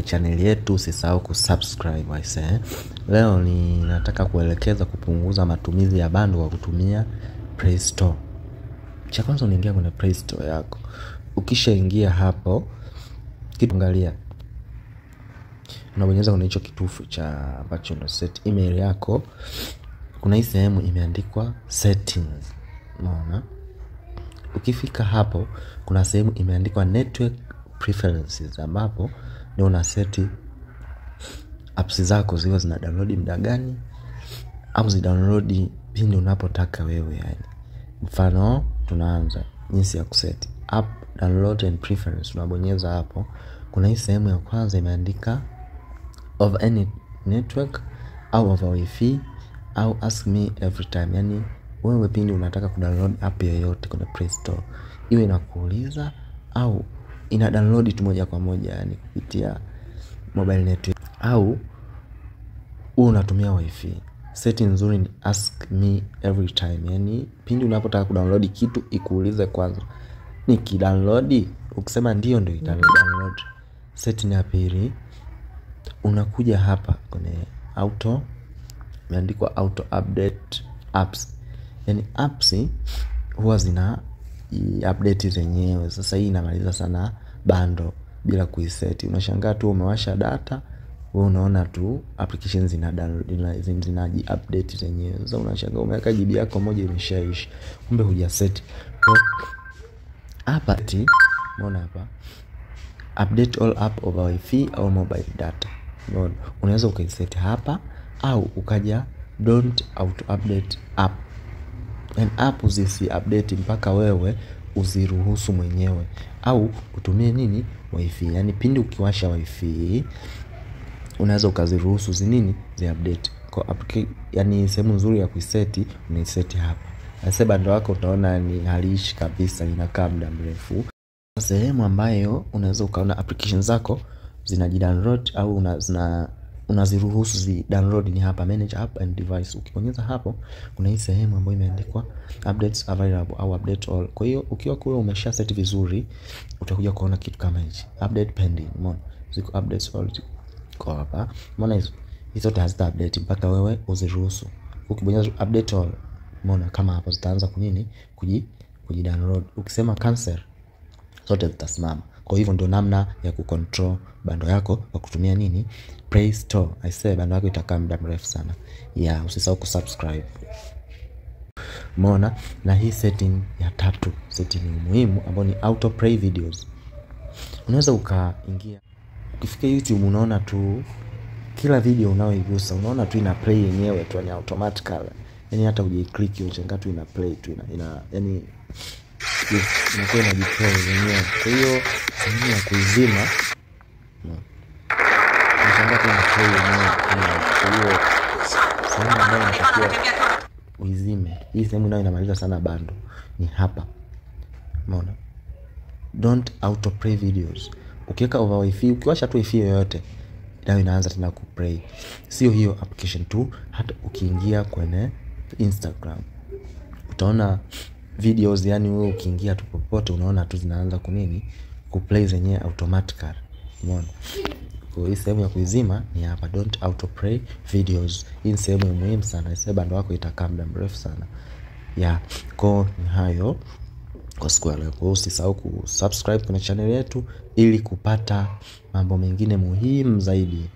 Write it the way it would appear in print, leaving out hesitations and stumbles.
channel yetu, usisahau kusubscribe aise. Leo ninataka kuelekeza kupunguza matumizi ya bando kwa kutumia Play Store. Cha kwanza unaingia kwenye Play Store yako. Ukishaingia hapo, angalia. Unabonyeza kwenye hicho kitufe cha ambacho ndo set email yako. Kuna hii sehemu imeandikwa settings. Unaona? Ukifika hapo, kuna sehemu imeandikwa network preferences, ambapo ndio una seti apps zako ziwe zina download muda gani au zi download pindi unapotaka wewe yani. Mfano tunaanza jinsi ya kuseti app download and preference. Unabonyeza hapo, kuna hii sehemu ya kwanza imeandika of any network au of wifi au ask me every time. Yani wewe pindi unataka kudownload app yoyote kwenye Play Store, iwe inakuuliza au ina download tu moja kwa moja yani kupitia mobile network au unatumia wifi. Setting nzuri ni ask me every time. Yani pindi unapotaka kudownload kitu ikuulize kwanza nikidownload, ukisema ndio itadownload. Setting ya pili, unakuja hapa kwenye auto, imeandikwa auto update apps. Yani apps huwa zina update zenyewe. Sasa hii inamaliza sana bando bila kuiseti. Unashangaa tu umewasha data, wewe unaona tu applications zina download zinaji update zenyewe. Sasa unashangaa umeweka GB yako moja imeshaishi, kumbe hujaseti. Hapa unaona hapa update all app over wifi au mobile data. Unaweza ukaiset hapa au ukaja don't auto update app. And app zisi update mpaka wewe uziruhusu mwenyewe au utumie nini wifi. Yani pindi ukiwasha wifi unaweza ukaziruhusu zi update kwa yani sehemu nzuri ya kuiseti unaiseti hapa. Sasa bando wako utaona ni haliishi kabisa, inakaa muda mrefu. Sehemu ambayo unaweza ukaona applications zako zinajidownload au unaziruhusu zi download ni hapa manage app and device. Ukibonyeza hapo, kuna hii sehemu ambayo imeandikwa updates available au update all. Kwa hiyo ukiwa kule umesha set vizuri, utakuja kuona kitu kama hichi update pending. Umeona ziko updates all kwa hapa. Umeona hizo zote hazita update mpaka wewe uziruhusu. Ukibonyeza update all, umeona kama hapo zitaanza kujidownload. Ukisema cancel, zote zitasimama. Kwa hivyo ndio namna ya kucontrol bando yako kwa kutumia Play Store. I say bando yako itakaa muda mrefu sana. Usisahau kusubscribe. Umeona? Na hii setting ya tatu, setting muhimu ambayo ni auto play videos. Unaweza ukaingia, ukifika YouTube unaona tu kila video unayoigusa unaona tu ina play yenyewe tu, ni automatically. Yani hata uje-click unachanga tu ina play tu yani inakuwa inajiplay yenyewe. Kwa hiyo sehemu ya kuizima unachanga tu ina play yenyewe. Kwa hiyo sehemu ambayo unatakiwa uizime, hii sehemu nayo inamaliza sana bando, ni hapa. Umeona? Don't auto play videos. Ukiweka over wifi, ukiwasha tu wifi yoyote, nayo inaanza tena kuplay. Sio hiyo application tu, hata ukiingia kwenye Instagram utaona videos, yani wewe ukiingia tu popote unaona tu zinaanza kuplay zenyewe automatically. Umeona? Kwa hii sehemu ya kuizima ni hapa, don't auto play videos. Hii sehemu muhimu sana, isiwe bando wako itakaa muda mrefu sana. Kwa ni hayo kwa siku ya leo. Kwa usisahau kusubscribe kwenye channel yetu ili kupata mambo mengine muhimu zaidi